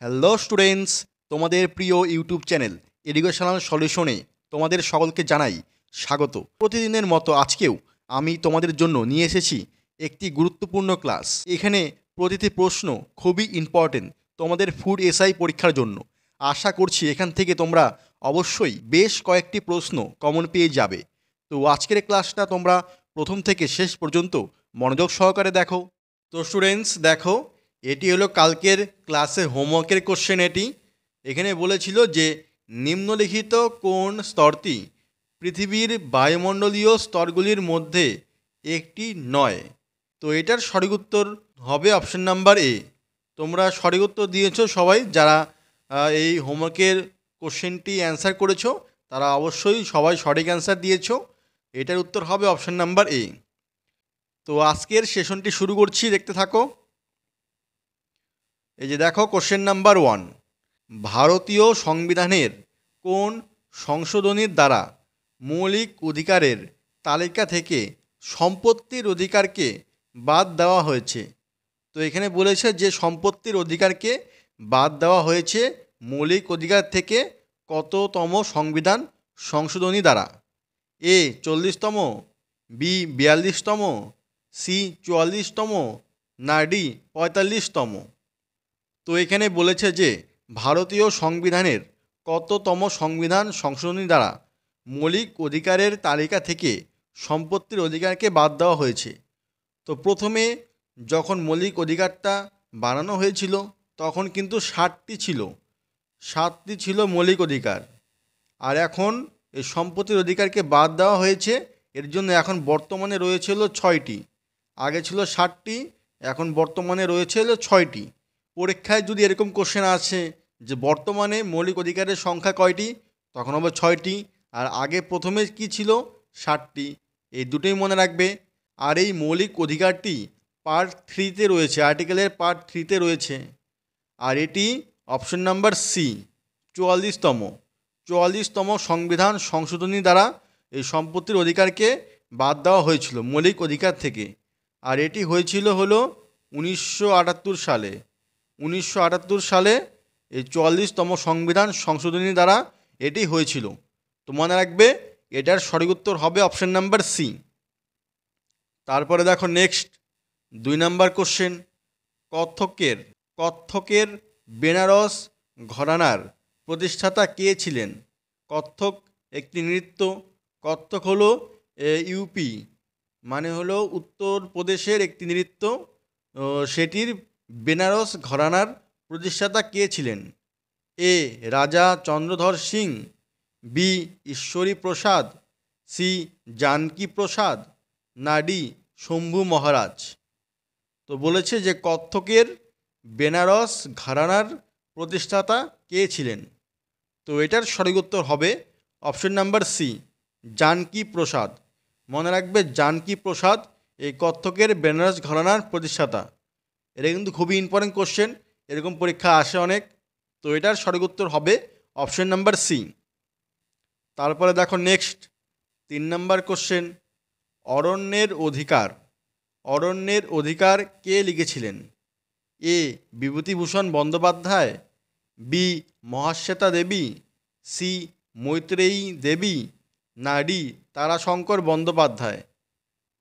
Hello students, তোমাদের প্রিয় YouTube channel educational সলিউশনে তোমাদের সকলকে জানাই স্বাগত। প্রতিদিনের মতো আজকেও আমি তোমাদের জন্য নিয়ে এসেছি একটি গুরুত্বপূর্ণ ক্লাস। এখানে প্রতিটি প্রশ্ন খুবই ইম্পর্টেন্ট তোমাদের ফুড এসআই পরীক্ষার জন্য। আশা করছি এখান থেকে তোমরা অবশ্যই বেশ কয়েকটি প্রশ্ন কমন পেয়ে যাবে। তো আজকের ক্লাসটা তোমরা প্রথম থেকে শেষ পর্যন্ত মনোযোগ সহকারে দেখো। তো স্টুডেন্টস দেখো, এটি হলো কালকের ক্লাসের হোমওয়ার্কের কোশ্চেন। এখানে বলেছিল যে নিম্নলিখিত কোন স্তরটি পৃথিবীর বায়ুমণ্ডলীয় স্তরগুলির মধ্যে একটি নয়। তো এটার সঠিক উত্তর হবে অপশন নাম্বার এ। তোমরা সঠিক উত্তর দিয়েছো সবাই, যারা এই হোমওয়ার্কের কোশ্চেনটি অ্যান্সার করেছো তারা অবশ্যই সবাই সঠিক অ্যান্সার দিয়েছো। এটার উত্তর হবে অপশন নাম্বার এ। তো আজকের সেশনটি শুরু করছি, দেখতে থাকো। এই যে দেখো, কোশ্চেন নাম্বার 1, ভারতীয় সংবিধানের কোন সংশোধনীর দ্বারা মৌলিক অধিকারের তালিকা থেকে সম্পত্তির অধিকারকে বাদ দেওয়া হয়েছে? তো এখানে বলেছে যে সম্পত্তির অধিকারকে বাদ দেওয়া হয়েছে মৌলিক অধিকার থেকে কততম সংবিধান সংশোধনী দ্বারা? এ 40তম, বি 42তম, সি 44তম, না ডি 45তম? তো এখানে বলেছে যে ভারতীয় সংবিধানের কততম সংবিধান সংশোধনী দ্বারা মৌলিক অধিকারের তালিকা থেকে সম্পত্তির অধিকারকে বাদ দেওয়া হয়েছে। তো প্রথমে যখন মৌলিক অধিকারটা বানানো হয়েছিল তখন কিন্তু 60টি ছিল, 7টি ছিল মৌলিক অধিকার। আর এখন এই সম্পত্তির অধিকারকে বাদ দেওয়া হয়েছে, এর জন্য এখন বর্তমানে রয়েছে হলো 6টি। আগে ছিল 60টি, এখন বর্তমানে রয়েছে হলো 6টি। পরীক্ষায় যদি এরকম কোশ্চেন আসে যে বর্তমানে মৌলিক অধিকারের সংখ্যা কয়টি, তখন হবে 6টি। আর আগে প্রথমে কি ছিল? 60টি। এই দুটোই মনে রাখবে। আর এই মৌলিক অধিকারটি পার্ট 3-তে রয়েছে, আর্টিকেলের পার্ট 3-তে রয়েছে। আর এটি অপশন নাম্বার সি 44তম সংবিধান সংশোধনী দ্বারা এই সম্পত্তির অধিকারকে বাদ দেওয়া হয়েছিল মৌলিক অধিকার থেকে। আর এটি হয়েছিল হলো 1978 সালে। 1978 সালে এই 44তম সংবিধান সংশোধনী দ্বারা এটি হয়েছিল। তো মনে রাখবে, এটার সঠিক উত্তর হবে অপশন নাম্বার সি। তারপরে দেখো নেক্সট 2 নাম্বার কোশ্চেন, কত্থকের বেনারস ঘরানার প্রতিষ্ঠাতা কে ছিলেন? কত্থক একটি নৃত্য। কত্থক হলো ইউপি, মানে হলো উত্তরপ্রদেশের একটি নৃত্য। সেটির বেনারস ঘরানার প্রতিষ্ঠাতা কে ছিলেন? এ রাজা চন্দ্রধর সিং, বি ঈশ্বরী প্রসাদ, সি জানকী প্রসাদ, না ডি শম্ভু মহারাজ? তো বলেছে যে কত্থকের বেনারস ঘরানার প্রতিষ্ঠাতা কে ছিলেন? তো এটার সঠিক উত্তর হবে অপশন নাম্বার সি জানকী প্রসাদ। মনে রাখবে, জানকী প্রসাদ এই কত্থকের বেনারস ঘরানার প্রতিষ্ঠাতা। এটা কিন্তু খুবই ইম্পর্টেন্ট কোশ্চেন, এরকম পরীক্ষা আসে অনেক। তো এটার সঠিক উত্তর হবে অপশন নাম্বার সি। তারপরে দেখো নেক্সট 3 নাম্বার কোশ্চেন, অরণ্যের অধিকার কে লিখেছিলেন? এ বিভূতিভূষণ বন্দ্যোপাধ্যায়, বি মহাশ্বেতা দেবী, সি মৈত্রেয়ী দেবী, না ডি তারাশঙ্কর বন্দ্যোপাধ্যায়?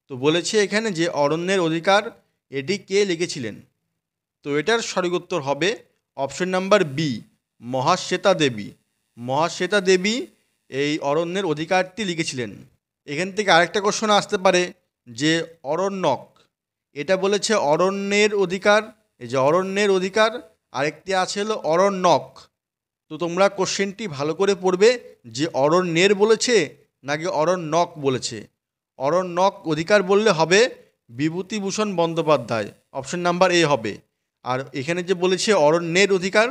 তো বলেছে এখানে যে অরণ্যের অধিকার এটি কে লিখেছিলেন? তো এটার সঠিক উত্তর হবে option number B Mahasweta Devi. Mahasweta Devi এই অরণ্যের অধিকারটি লিখেছিলেন। এখান থেকে আরেকটা কোশ্চেন আসতে পারে যে অরণ্যক, এটা বলেছে অরণ্যের অধিকার। এই যে অরণ্যের অধিকার, আরেকটি আছে হলো অরণ্যক। তো তোমরা কোশ্চেনটি ভালো করে পড়বে যে অরণ্যের বলেছে নাকি অরণ্যক বলেছে। অরণ্যক অধিকার বললে হবে Bibhutibhushan Bandyopadhyay, option number A হবে। আর এখানে যে বলেছে অরণ্যের অধিকার,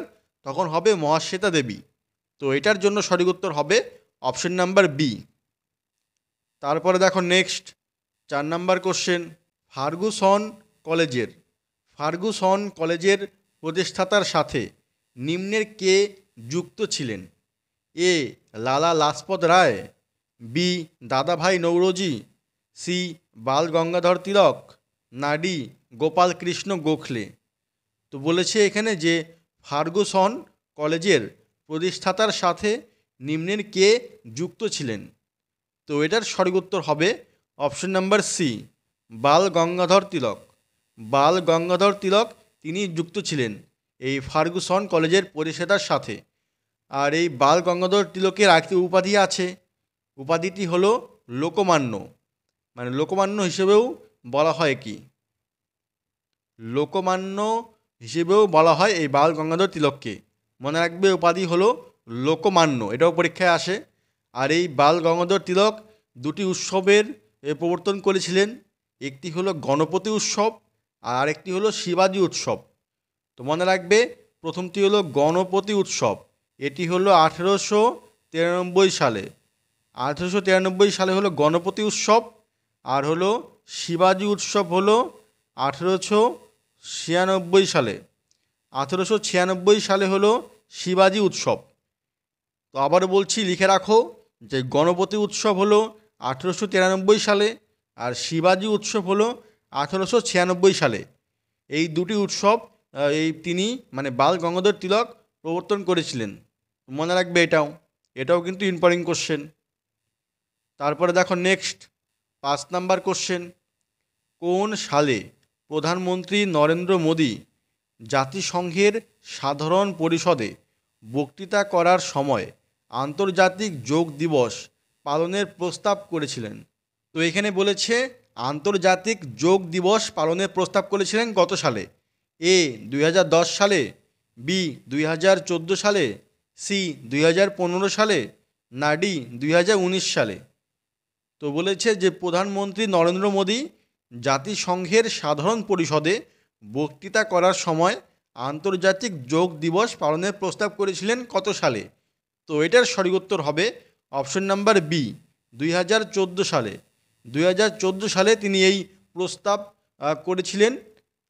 তখন হবে মহাশ্বেতা দেবী। তো এটার জন্য সঠিক উত্তর হবে অপশন নাম্বার বি। তারপরে দেখো নেক্সট 4 নাম্বার কোশ্চেন, ফার্গুসন কলেজের প্রতিষ্ঠাতার সাথে নিম্নের কে যুক্ত ছিলেন? এ লালা লাজপত রায়, বি দাদাভাই নৌরোজি, সি বাল গঙ্গাধর তিলক, না ডি গোপাল কৃষ্ণ গোখলে? তো বলেছে এখানে যে ফার্গুসন কলেজের প্রতিষ্ঠাতার সাথে নিম্নের কে যুক্ত ছিলেন? তো এটার সঠিক উত্তর হবে অপশন নাম্বার সি, বাল গঙ্গাধর তিলক। বাল গঙ্গাধর তিলক তিনি যুক্ত ছিলেন এই ফার্গুসন কলেজের প্রতিষ্ঠাতার সাথে। আর এই বাল গঙ্গাধর তিলকের আরেকটি উপাধি আছে, উপাধিটি হলো লোকমান্য। মানে লোকমান্য হিসেবেও বলা হয় কি, লোকমান্য হিসেবেও বলা হয় এই বাল গঙ্গাধর তিলককে। মনে রাখবে উপাধি হলো লোকমান্য, এটাও পরীক্ষায় আসে। আর এই বাল গঙ্গাধর তিলক দুটি উৎসবের প্রবর্তন করেছিলেন, একটি হলো গণপতি উৎসব আর আরেকটি হলো শিবাজী উৎসব। তো মনে রাখবে প্রথমটি হলো গণপতি উৎসব, এটি হলো 1893 সালে। 1893 সালে হলো গণপতি উৎসব, আর হলো শিবাজী উৎসব হলো 1896 সালে। 1896 সালে হলো শিবাজী উৎসব। তো আবার বলছি, লিখে রাখো যে গণপতি উৎসব হলো 1893 সালে আর শিবাজী উৎসব হলো 1896 সালে। এই দুটি উৎসব তিনি মানে বাল গঙ্গাধর তিলক প্রবর্তন করেছিলেন। মনে রাখবে এটাও কিন্তু ইম্পর্টেন্ট কোশ্চেন। তারপরে দেখো নেক্সট 5 নাম্বার কোশ্চেন, কোন সালে প্রধানমন্ত্রী নরেন্দ্র মোদী জাতিসংঘের সাধারণ পরিষদে বক্তৃতা করার সময় আন্তর্জাতিক যোগ দিবস পালনের প্রস্তাব করেছিলেন? তো এখানে বলেছে আন্তর্জাতিক যোগ দিবস পালনের প্রস্তাব করেছিলেন কত সালে? এ 2010 সালে, বি 2014 সালে, সি 2015 সালে, না ডি 2019 সালে? তো বলেছে যে প্রধানমন্ত্রী নরেন্দ্র মোদী জাতিসংঘের সাধারণ পরিষদে বক্তৃতা করার সময় আন্তর্জাতিক যোগ দিবস পালনের প্রস্তাব করেছিলেন কত সালে? তো এটার সঠিক উত্তর হবে অপশন নাম্বার বি, 2014 সালে। 2014 সালে তিনি এই প্রস্তাব করেছিলেন।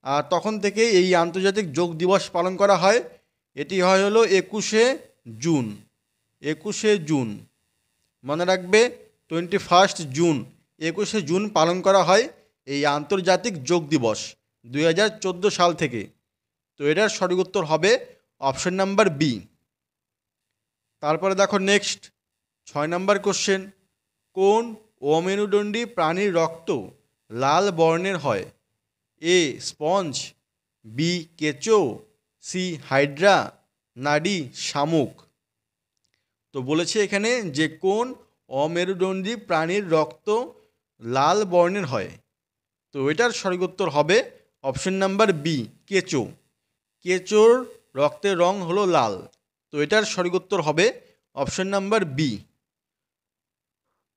আর তখন থেকে এই আন্তর্জাতিক যোগ দিবস পালন করা হয়। এটি হয় হলো 21শে জুন। 21শে জুন মনে রাখবে, 21 জুন, 21শে জুন পালন করা হয় এই আন্তর্জাতিক যোগ দিবস 2014 সাল থেকে। তো এটার সঠিক উত্তর হবে অপশন নাম্বার বি। তারপরে দেখো নেক্সট 6 নাম্বার কোশ্চেন, কোন অমেরুদণ্ডী প্রাণীর রক্ত লাল বর্ণের হয়? এ স্পঞ্জ, বি কেঁচো, সি হাইড্রা, না ডি শামুক? তো বলেছে এখানে যে কোন অমেরুদণ্ডী প্রাণীর রক্ত লাল বর্ণের হয়। তো এটার সঠিক উত্তর হবে অপশন নাম্বার বি, কেঁচো। কেঁচোর রক্তের রং হলো লাল। তো এটার সঠিক উত্তর হবে অপশন নাম্বার বি।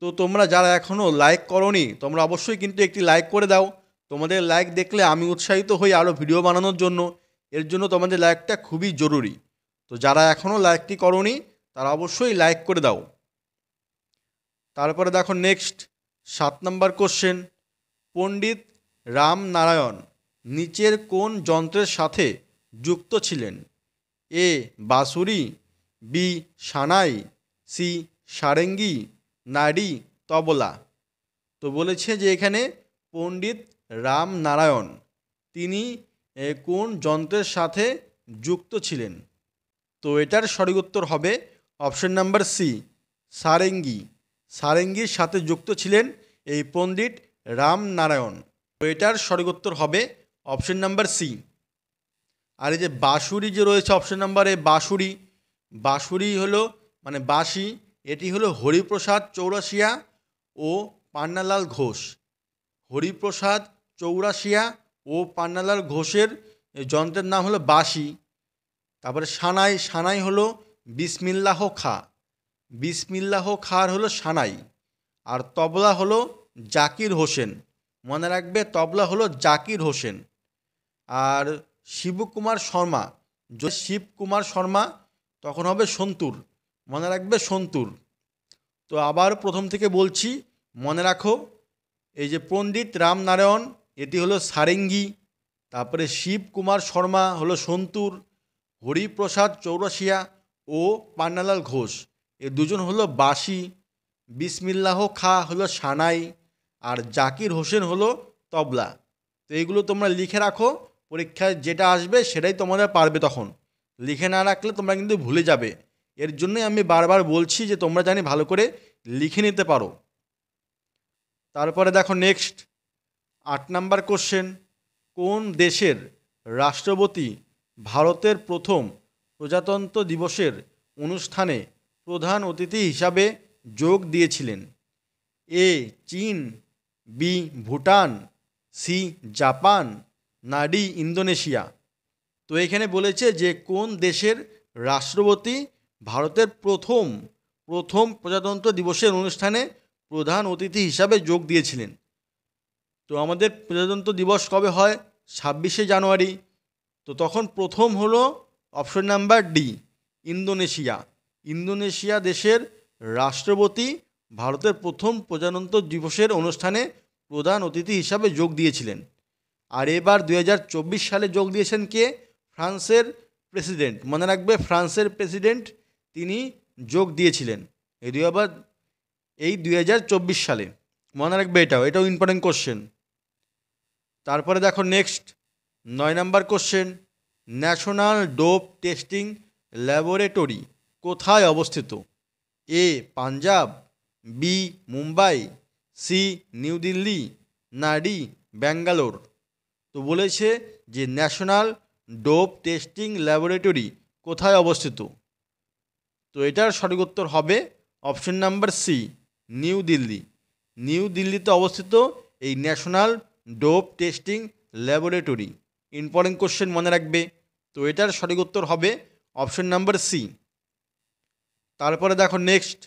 তো তোমরা যারা এখনও লাইক করোনি তোমরা অবশ্যই কিন্তু একটি লাইক করে দাও। তোমাদের লাইক দেখলে আমি উৎসাহিত হই আরও ভিডিও বানানোর জন্য। এর জন্য তোমাদের লাইকটা খুবই জরুরি। তো যারা এখনও লাইকটি করোনি তারা অবশ্যই লাইক করে দাও। তারপরে দেখো নেক্সট 7 নাম্বার কোশ্চেন, পণ্ডিত রামনারায়ণ নিচের কোন যন্ত্রের সাথে যুক্ত ছিলেন? এ বাঁশুরি, বি সানাই, সি সারেঙ্গি, না ডি তবলা? তো বলেছে যে এখানে পণ্ডিত রামনারায়ণ তিনি কোন যন্ত্রের সাথে যুক্ত ছিলেন? তো এটার সঠিক উত্তর হবে অপশন নাম্বার সি, সারেঙ্গি। সারেঙ্গির সাথে যুক্ত ছিলেন এই পণ্ডিত রামনারায়ণ। তো এটার সঠিক উত্তর হবে অপশন নাম্বার সি। আর এই যে বাঁশুরি যে রয়েছে অপশন নাম্বারে, বাঁশুরি, বাঁশুরি হলো মানে বাঁশি, এটি হলো হরিপ্রসাদ চৌরাশিয়া ও পান্নালাল ঘোষ। হরিপ্রসাদ চৌরাশিয়া ও পান্নালাল ঘোষের যন্ত্রের নাম হলো বাঁশি। তারপরে সানাই, সানাই হলো বিসমিল্লাহ খা। বিসমিল্লাহ খার হলো সানাই। আর তবলা হলো জাকির হোসেন। মনে রাখবে তবলা হলো জাকির হোসেন। আর শিবকুমার শর্মা, শিবকুমার শর্মা তখন হবে সন্তুর। মনে রাখবে সন্তুর। তো আবার প্রথম থেকে বলছি, মনে রাখো এই যে পণ্ডিত রামনারায়ণ এটি হলো সারেঙ্গি, তারপরে শিবকুমার শর্মা হলো সন্তুর, হরিপ্রসাদ চৌরাশিয়া ও পান্নালাল ঘোষ এ দুজন হলো বাঁশি, বিসমিল্লাহ খা হলো সানাই, আর জাকির হোসেন হলো তবলা। তো এইগুলো তোমরা লিখে রাখো, পরীক্ষায় যেটা আসবে সেটাই তোমাদের পারবে তখন। লিখে না রাখলে তোমরা কিন্তু ভুলে যাবে। এর জন্যই আমি বারবার বলছি যে তোমরা জানি ভালো করে লিখে নিতে পারো। তারপরে দেখো নেক্সট 8 নাম্বার কোশ্চেন, কোন দেশের রাষ্ট্রপতি ভারতের প্রথম প্রজাতন্ত্র দিবসের অনুষ্ঠানে প্রধান অতিথি হিসাবে যোগ দিয়েছিলেন? এ চীন, বি ভুটান, সি জাপান, না ডি ইন্দোনেশিয়া। তো এখানে বলেছে যে কোন দেশের রাষ্ট্রপতি ভারতের প্রথম প্রজাতন্ত্র দিবসের অনুষ্ঠানে প্রধান অতিথি হিসাবে যোগ দিয়েছিলেন। তো আমাদের প্রজাতন্ত্র দিবস কবে হয়? 26শে জানুয়ারি। তো তখন প্রথম হলো option number D, Indonesia. Indonesia দেশের রাষ্ট্রপতি ভারতের প্রথম প্রজাতন্ত্র দিবসের অনুষ্ঠানে প্রধান অতিথি হিসাবে যোগ দিয়েছিলেন। আর এবার 2024 সালে যোগ দিয়েছেন কে? ফ্রান্সের প্রেসিডেন্ট। মনে রাখবে, ফ্রান্সের প্রেসিডেন্ট তিনি যোগ দিয়েছিলেন এই 2024 সালে। মনে রাখবে, এটাও ইম্পর্টেন্ট কোশ্চেন। তারপরে দেখো next 9 number question, national dope testing laboratory কোথায় অবস্থিত? A Punjab, B Mumbai, C New Delhi, না ডি ব্যাঙ্গালোর। তো বলেছে যে ন্যাশনাল ডোপ টেস্টিং ল্যাবরেটরি কোথায় অবস্থিত? তো এটার সঠিক উত্তর হবে option number C, New Delhi. New দিল্লিতে অবস্থিত এই national dope testing laboratory. Important question, মনে রাখবে। তো এটার সঠিক উত্তর হবে অপশন নাম্বার সি। তারপরে দেখো নেক্সট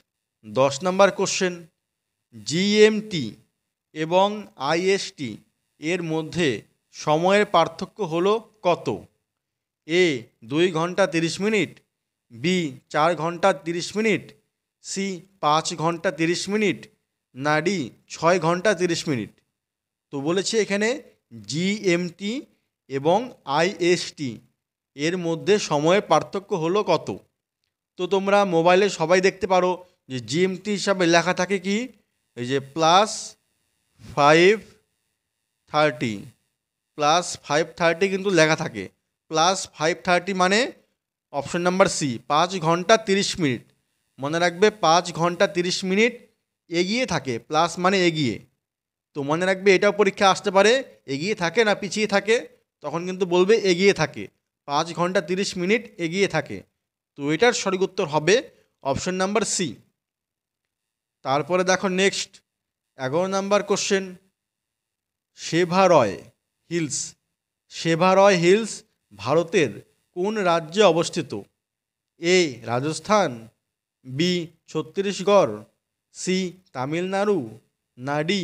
10 নাম্বার কোশ্চেন, জিএমটি এবং আইএসটি এর মধ্যে সময়ের পার্থক্য হলো কত? এ 2 ঘন্টা 30 মিনিট, বি 4 ঘন্টা 30 মিনিট, সি 5 ঘন্টা 30 মিনিট, না ডি 6 ঘন্টা 30 মিনিট। তো বলেছে এখানে জিএমটি এবং আইএসটি এর মধ্যে সময়ের পার্থক্য হলো কত? তো তোমরা মোবাইলে সবাই দেখতে পারো যে জিএমটি হিসাবে লেখা থাকে কি, এই যে +5:30, +5:30 কিন্তু লেখা থাকে। +5:30 মানে অপশন নাম্বার সি, 5 ঘন্টা 30 মিনিট। মনে রাখবে, 5 ঘন্টা 30 মিনিট এগিয়ে থাকে, প্লাস মানে এগিয়ে। তো মনে রাখবে, এটাও পরীক্ষা আসতে পারে, এগিয়ে থাকে না পিছিয়ে থাকে, তখন কিন্তু বলবে এগিয়ে থাকে, 5 ঘন্টা 30 মিনিট এগিয়ে থাকে। তো এটার সঠিক উত্তর হবে অপশন নাম্বার সি। তারপরে দেখো next 11 number question, Shevaroy hills ভারতের কোন রাজ্যে অবস্থিত? A Rajasthan, B Chhattisgarh, C Tamil Nadu, না ডি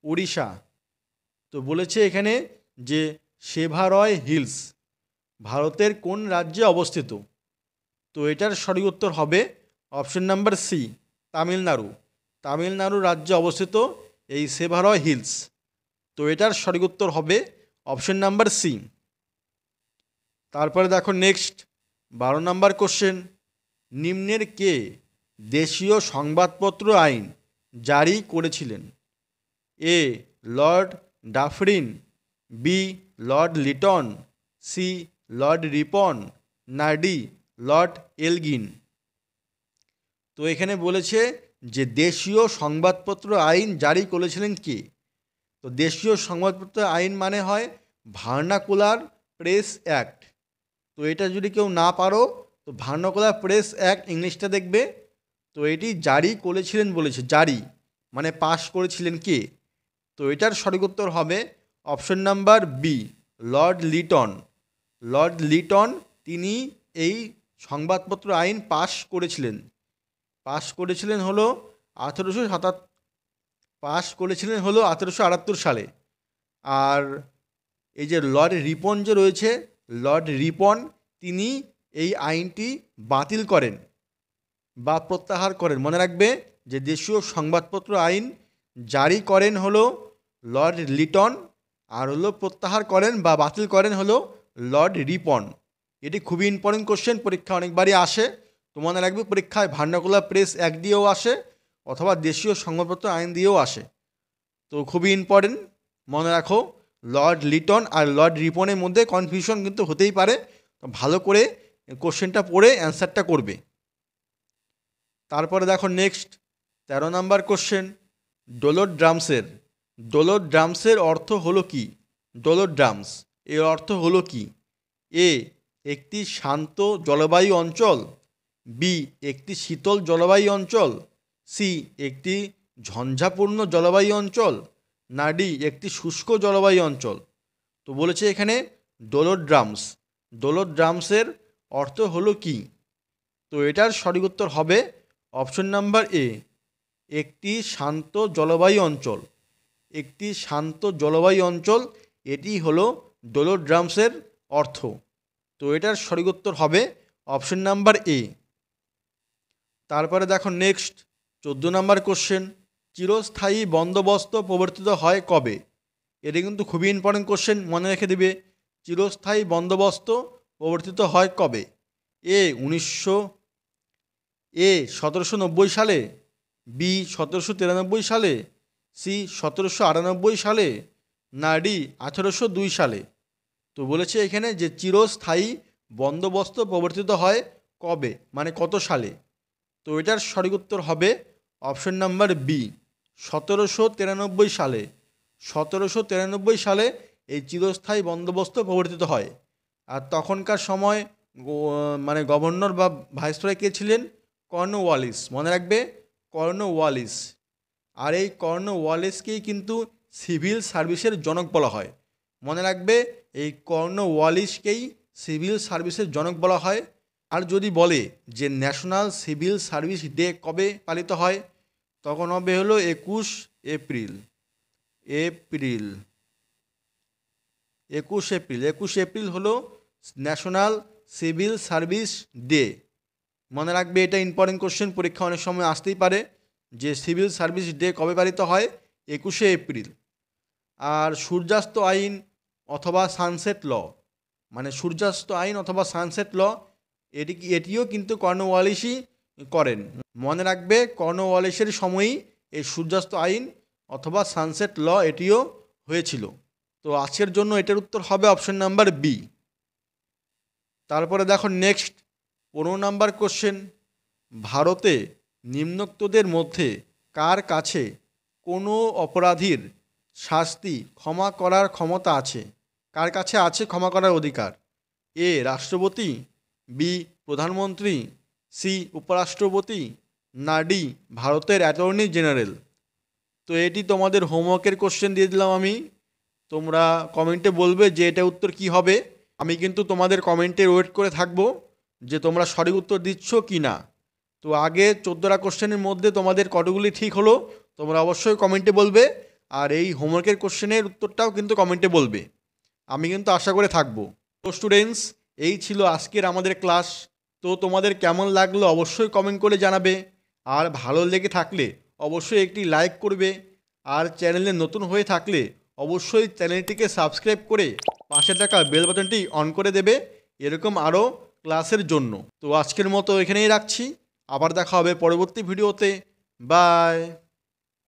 উড়িষ্যা। তো বলেছে এখানে যে সেভারয় হিলস ভারতের কোন রাজ্যে অবস্থিত? তো এটার সঠিক উত্তর হবে অপশন নাম্বার সি, তামিলনাড়ু রাজ্যে অবস্থিত এই সেভারয় হিলস। তো এটার সঠিক উত্তর হবে অপশন নাম্বার সি। তারপরে দেখো নেক্সট 12 নাম্বার কোশ্চেন, নিম্নের কে দেশীয় সংবাদপত্র আইন জারি করেছিলেন? A Lord Dufferin, B Lord Lytton, C Lord Ripon, না ডি লর্ড এলগিন। তো এখানে বলেছে যে দেশীয় সংবাদপত্র আইন জারি করেছিলেন কে? তো দেশীয় সংবাদপত্র আইন মানে হয় ভার্নাকুলার প্রেস অ্যাক্ট। তো এটা যদি কেউ না পারো তো ভার্নাকুলার প্রেস অ্যাক্ট ইংলিশটা দেখবে। তো এটি জারি করেছিলেন বলেছে, জারি মানে পাশ করেছিলেন কে? তো এটার সঠিক উত্তর হবে option number B, Lord Lytton তিনি এই সংবাদপত্র আইন পাশ করেছিলেন হলো 1878 সালে। আর এই যে লর্ড রিপন যে রয়েছে, লর্ড রিপন তিনি এই আইনটি বাতিল করেন বা প্রত্যাহার করেন। মনে রাখবে যে দেশীয় সংবাদপত্র আইন জারি করেন হলো লর্ড লিটন, আর হলো প্রত্যাহার করেন বা বাতিল করেন হলো লর্ড রিপন। এটি খুবই ইম্পর্টেন্ট কোশ্চেন, পরীক্ষা অনেকবারই আসে। তো মনে রাখবে, পরীক্ষায় ভার্নাকুলার প্রেস অ্যাক্ট দিয়েও আসে অথবা দেশীয় সংবাদপত্র আইন দিয়েও আসে। তো খুবই ইম্পর্টেন্ট, মনে রাখো লর্ড লিটন আর লর্ড রিপনের মধ্যে কনফিউশন কিন্তু হতেই পারে। তো ভালো করে কোশ্চেনটা পড়ে অ্যান্সারটা করবে। তারপরে দেখো নেক্সট 13 নাম্বার কোশ্চেন, ডোলোড্রামসের অর্থ হলো কি? ডোলোড্রামস এর অর্থ হলো কি? এ একটি শান্ত জলবায়ু অঞ্চল, বি একটি শীতল জলবায়ু অঞ্চল, সি একটি ঝঞ্ঝাপূর্ণ জলবায়ু অঞ্চল, না ডি একটি শুষ্ক জলবায়ু অঞ্চল। তো বলেছে এখানে ডোলোড্রামসের অর্থ হলো কি? তো এটার সঠিক উত্তর হবে অপশন নাম্বার এ, একটি শান্ত জলবায়ু অঞ্চল। একটি শান্ত জলবায়ু অঞ্চল, এটি হলো ডোলোড্রামসের অর্থ। তো এটার সঠিক উত্তর হবে অপশন নাম্বার এ। তারপরে দেখো নেক্সট 14 নাম্বার কোশ্চেন, চিরস্থায়ী বন্দোবস্ত প্রবর্তিত হয় কবে? এটা কিন্তু খুবই ইম্পর্টেন্ট কোশ্চেন, মনে রেখে দিবে। চিরস্থায়ী বন্দোবস্ত প্রবর্তিত হয় কবে? এ 1790 সালে, বি 1793 সালে, সি 1798 সালে, না ডি 1802 সালে। তো বলেছে এখানে যে চিরস্থায়ী বন্দোবস্ত প্রবর্তিত হয় কবে, মানে কত সালে? তো এটার সঠিক উত্তর হবে অপশন নাম্বার বি, 1793 সালে। 1793 সালে এই চিরস্থায়ী বন্দোবস্ত প্রবর্তিত হয়। আর তখনকার সময় মানে গভর্নর বা ভাইসরয় কে ছিলেন? কর্নওয়ালিস, মনে রাখবে, কর্নওয়ালিস। আর এই কর্নওয়ালিসকেই কিন্তু সিভিল সার্ভিসের জনক বলা হয়। মনে রাখবে, এই কর্নওয়ালিসকেই সিভিল সার্ভিসের জনক বলা হয়। আর যদি বলে যে ন্যাশনাল সিভিল সার্ভিস ডে কবে পালিত হয়, তখন হবে হলো 21 এপ্রিল। 21 এপ্রিল হলো ন্যাশনাল সিভিল সার্ভিস ডে। মনে রাখবে, এটা ইম্পর্টেন্ট কোশ্চেন, পরীক্ষা অনেক সময় আসতেই পারে যে সিভিল সার্ভিস ডে কবে পালিত হয়? 21 এপ্রিল। আর সূর্যাস্ত আইন অথবা সানসেট ল, মানে সূর্যাস্ত আইন অথবা সানসেট ল, এটিও কিন্তু কর্নওয়ালিসই করেন। মনে রাখবে, কর্নওয়ালিসের সময়ই এই সূর্যাস্ত আইন অথবা সানসেট ল এটিও হয়েছিল। তো আজকের জন্য এটার উত্তর হবে অপশন নাম্বার বি। তারপরে দেখো নেক্সট 15 নাম্বার কোশ্চেন, ভারতে নিম্নোক্তদের মধ্যে কার কাছে কোনো অপরাধীর শাস্তি ক্ষমা করার ক্ষমতা আছে? কার কাছে আছে ক্ষমা করার অধিকার? এ রাষ্ট্রপতি, বি প্রধানমন্ত্রী, সি উপরাষ্ট্রপতি, না ডি ভারতের অ্যাটর্নি জেনারেল। তো এটি তোমাদের হোমওয়ার্কের কোশ্চেন দিয়ে দিলাম আমি। তোমরা কমেন্টে বলবে যে এটা উত্তর কি হবে। আমি কিন্তু তোমাদের কমেন্টে ওয়েট করে থাকবো যে তোমরা সঠিক উত্তর দিচ্ছ কি না। তো আগে 14টা কোশ্চেনের মধ্যে তোমাদের কতগুলি ঠিক হলো তোমরা অবশ্যই কমেন্টে বলবে। আর এই হোমওয়ার্কের কোশ্চেনের উত্তরটাও কিন্তু কমেন্টে বলবে, আমি কিন্তু আশা করে থাকবো। তো স্টুডেন্টস, এই ছিল আজকের আমাদের ক্লাস। তো তোমাদের কেমন লাগলো অবশ্যই কমেন্ট করে জানাবে। আর ভালো লেগে থাকলে অবশ্যই একটি লাইক করবে। আর চ্যানেলে নতুন হয়ে থাকলে অবশ্যই চ্যানেলটিকে সাবস্ক্রাইব করে পাশে থাকা বেল বাটনটি অন করে দেবে এরকম আরও ক্লাসের জন্য। তো আজকের মতো এখানেই রাখছি, আবার দেখা হবে পরবর্তী ভিডিওতে। বাই।